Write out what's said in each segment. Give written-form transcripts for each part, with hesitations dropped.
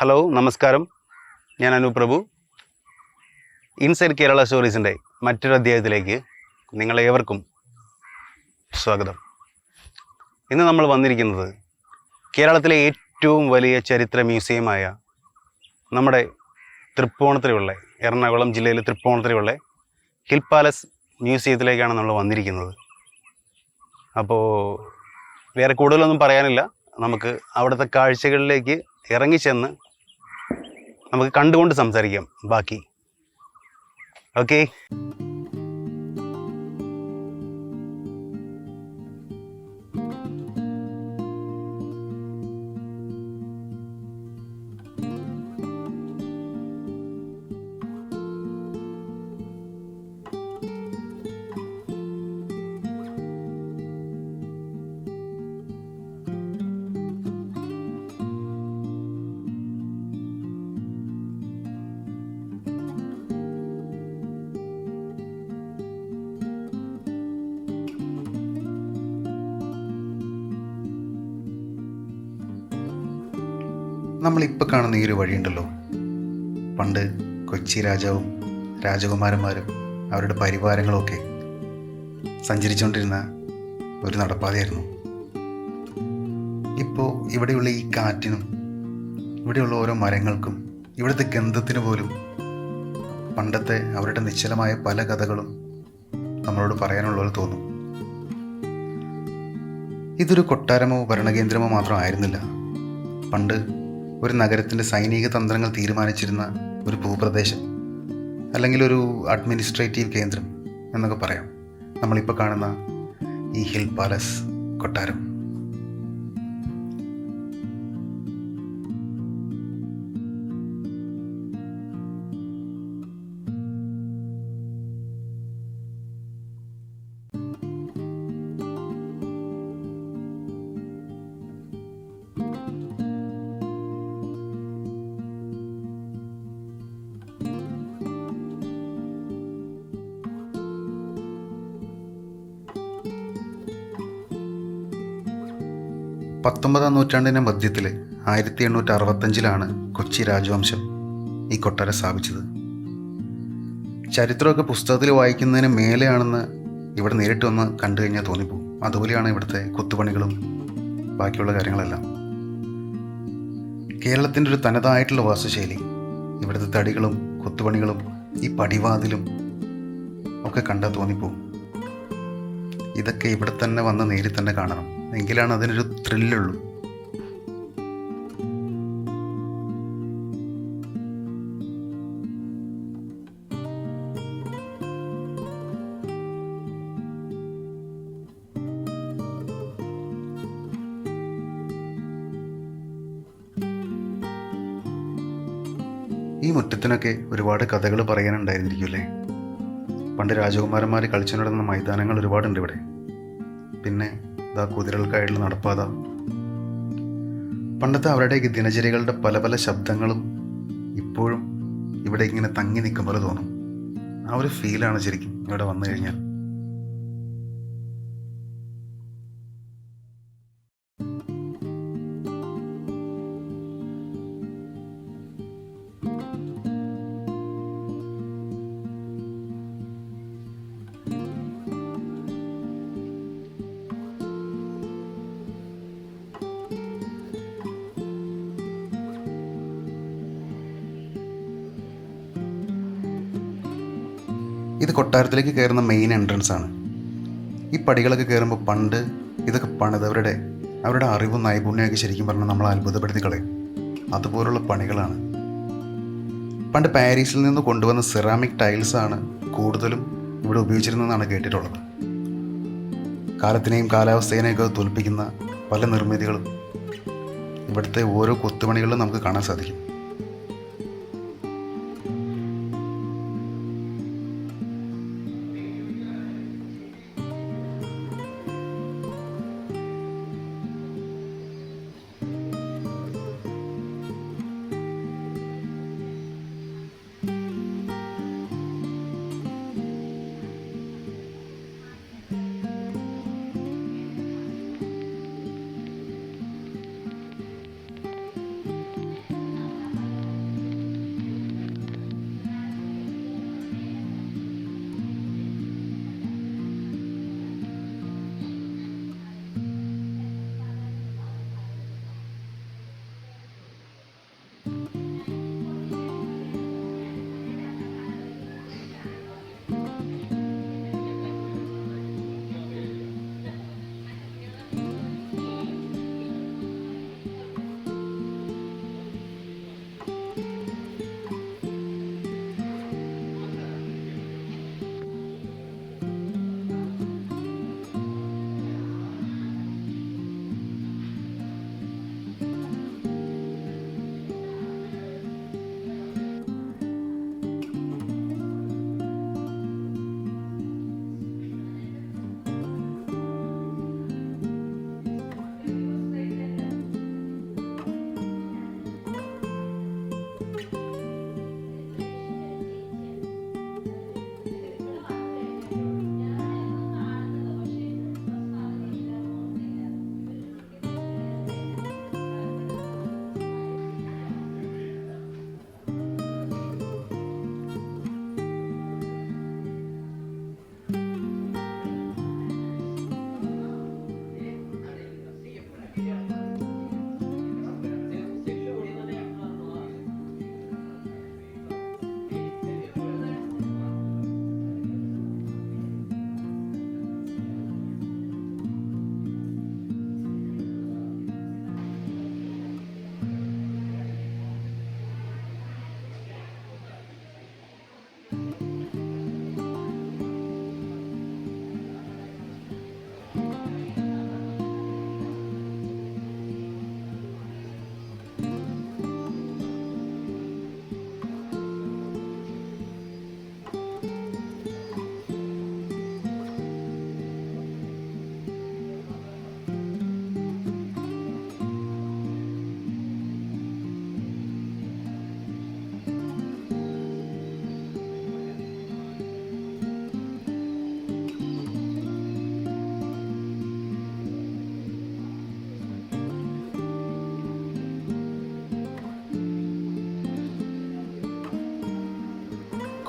Hello നമസ്കാരം, ഞാൻ അനൂപ് പ്രഭു. Inside Kerala സ്റ്റോറീസിൻ്റെ മറ്റൊരു അധ്യായത്തിലേക്ക് നിങ്ങളേവർക്കും സ്വാഗതം. ഇന്ന് നമ്മൾ വന്നിരിക്കുന്നത് കേരളത്തിലെ ഏറ്റവും വലിയ ചരിത്ര മ്യൂസിയമായ നമ്മുടെ തൃപ്പൂണിത്തുറയുള്ള, എറണാകുളം ജില്ലയിലെ തൃപ്പൂണിത്തുറയുള്ള ഹിൽ പാലസ് മ്യൂസിയത്തിലേക്കാണ് നമ്മൾ വന്നിരിക്കുന്നത്. അപ്പോൾ വേറെ കൂടുതലൊന്നും പറയാനില്ല, നമുക്ക് അവിടുത്തെ കാഴ്ചകളിലേക്ക് ഇറങ്ങിച്ചെന്ന് നമുക്ക് കണ്ടുകൊണ്ട് സംസാരിക്കാം ബാക്കി. ഓക്കെ. നമ്മളിപ്പോൾ കാണുന്ന ഈ ഒരു വഴിയുണ്ടല്ലോ, പണ്ട് കൊച്ചി രാജാവും രാജകുമാരന്മാരും അവരുടെ പരിവാരങ്ങളുമൊക്കെ സഞ്ചരിച്ചുകൊണ്ടിരുന്ന ഒരു നടപ്പാതയായിരുന്നു. ഇപ്പോൾ ഇവിടെയുള്ള ഈ കാറ്റിനും ഇവിടെയുള്ള ഓരോ മരങ്ങൾക്കും ഇവിടുത്തെ ഗന്ധത്തിന് പോലും പണ്ടത്തെ അവരുടെ നിശ്ചലമായ പല കഥകളും നമ്മളോട് പറയാനുള്ളത് തോന്നും. ഇതൊരു കൊട്ടാരമോ ഭരണകേന്ദ്രമോ മാത്രമായിരുന്നില്ല. പണ്ട് ഒരു നഗരത്തിൻ്റെ സൈനിക തന്ത്രങ്ങൾ തീരുമാനിച്ചിരുന്ന ഒരു ഭൂപ്രദേശം, അല്ലെങ്കിൽ ഒരു അഡ്മിനിസ്ട്രേറ്റീവ് കേന്ദ്രം എന്നൊക്കെ പറയാം നമ്മളിപ്പോൾ കാണുന്ന ഈ ഹിൽ പാലസ് കൊട്ടാരം. പത്തൊമ്പതാം നൂറ്റാണ്ടിൻ്റെ മധ്യത്തിൽ 1865 കൊച്ചി രാജവംശം ഈ കൊട്ടാരം സ്ഥാപിച്ചത്. ചരിത്രമൊക്കെ പുസ്തകത്തിൽ വായിക്കുന്നതിന് മേലെയാണെന്ന് ഇവിടെ നേരിട്ട് വന്ന് കണ്ടു കഴിഞ്ഞാൽ തോന്നിപ്പോകും. അതുപോലെയാണ് ഇവിടുത്തെ കൊത്തുപണികളും ബാക്കിയുള്ള കാര്യങ്ങളെല്ലാം. കേരളത്തിൻ്റെ ഒരു തനതായിട്ടുള്ള വാസ്തുശൈലി, ഇവിടുത്തെ തടികളും കൊത്തുപണികളും ഈ പടിവാതിലും ഒക്കെ കണ്ടാൽ തോന്നിപ്പോകും. ഇതൊക്കെ ഇവിടെ തന്നെ വന്ന് നേരിൽ തന്നെ കാണണം, എങ്കിലാണ് അതിനൊരു ത്രില്ലുള്ളൂ. ഈ മുറ്റത്തിനൊക്കെ ഒരുപാട് കഥകൾ പറയാനുണ്ടായിരുന്നിരിക്കുമല്ലേ. പണ്ട് രാജകുമാരന്മാർ കളിച്ചു നടന്ന മൈതാനങ്ങൾ ഒരുപാടുണ്ട് ഇവിടെ. പിന്നെ ഇതാ കുതിരകൾക്കായിട്ടുള്ള നടപ്പാത. പണ്ടത്തെ അവരുടെ ദിനചര്യകളുടെ പല പല ശബ്ദങ്ങളും ഇപ്പോഴും ഇവിടെ ഇങ്ങനെ തങ്ങി നിൽക്കും പോലെ തോന്നും. ആ ഒരു ഫീലാണ് ശരിക്കും ഇവിടെ വന്നു കഴിഞ്ഞാൽ. ഇത് കൊട്ടാരത്തിലേക്ക് കയറുന്ന മെയിൻ എൻട്രൻസ് ആണ്. ഈ പടികളൊക്കെ കയറുമ്പോൾ പണ്ട് ഇതൊക്കെ പണിതവരുടെ അറിവും നൈപുണ്യമൊക്കെ ശരിക്കും പറഞ്ഞാൽ നമ്മളെ അത്ഭുതപ്പെടുത്തി കളയും. അതുപോലുള്ള പണികളാണ്. പണ്ട് പാരീസിൽ നിന്ന് കൊണ്ടുവന്ന സെറാമിക് ടൈൽസാണ് കൂടുതലും ഇവിടെ ഉപയോഗിച്ചിരുന്നതെന്നാണ് കേട്ടിട്ടുള്ളത്. കാലത്തിനെയും കാലാവസ്ഥേനെയൊക്കെ തോൽപ്പിക്കുന്ന പല നിർമ്മിതികളും ഇവിടുത്തെ ഓരോ കൊത്തുപണികളിലും നമുക്ക് കാണാൻ സാധിക്കും.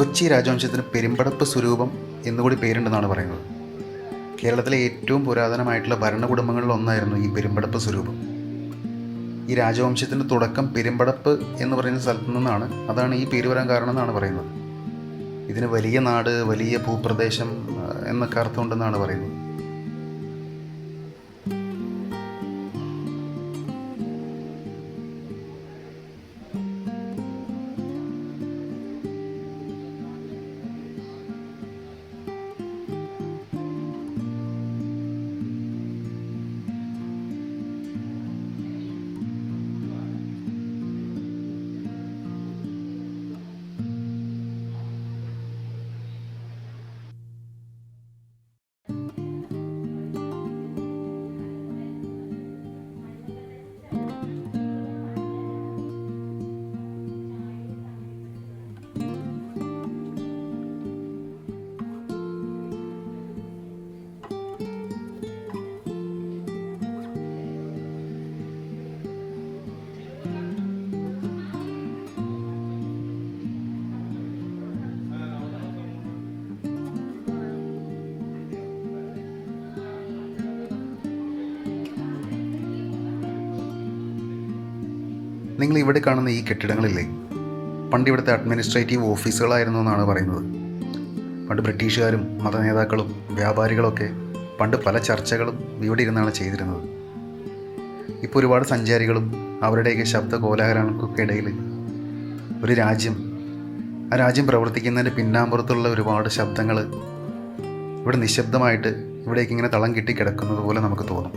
കൊച്ചി രാജവംശത്തിന് പെരുമ്പടപ്പ് സ്വരൂപം എന്നുകൂടി പേരുണ്ടെന്നാണ് പറയുന്നത്. കേരളത്തിലെ ഏറ്റവും പുരാതനമായിട്ടുള്ള ഭരണകുടുംബങ്ങളിൽ ഒന്നായിരുന്നു ഈ പെരുമ്പടപ്പ് സ്വരൂപം. ഈ രാജവംശത്തിൻ്റെ തുടക്കം പെരുമ്പടപ്പ് എന്ന് പറയുന്ന സ്ഥലത്തു നിന്നാണ്. അതാണ് ഈ പേര് വരാൻ കാരണം എന്നാണ് പറയുന്നത്. ഇതിന് വലിയ നാട്, വലിയ ഭൂപ്രദേശം എന്നൊക്കെ അർത്ഥമുണ്ടെന്നാണ് പറയുന്നത്. നിങ്ങൾ ഇവിടെ കാണുന്ന ഈ കെട്ടിടങ്ങളില്ലേ, പണ്ട് ഇവിടുത്തെ അഡ്മിനിസ്ട്രേറ്റീവ് ഓഫീസുകളായിരുന്നു എന്നാണ് പറയുന്നത്. പണ്ട് ബ്രിട്ടീഷുകാരും മതനേതാക്കളും വ്യാപാരികളൊക്കെ പണ്ട് പല ചർച്ചകളും ഇവിടെ ഇരുന്നാണ് ചെയ്തിരുന്നത്. ഇപ്പോൾ ഒരുപാട് സഞ്ചാരികളും അവരുടെയൊക്കെ ശബ്ദ കോലാഹലങ്ങൾക്കൊക്കെ ഇടയിൽ ഒരു രാജ്യം, ആ രാജ്യം പ്രവർത്തിക്കുന്നതിൻ്റെ പിന്നാമ്പുറത്തുള്ള ഒരുപാട് ശബ്ദങ്ങൾ ഇവിടെ നിശബ്ദമായിട്ട് ഇവിടേക്ക് ഇങ്ങനെ തളം കെട്ടി കിടക്കുന്നത് പോലെ നമുക്ക് തോന്നും.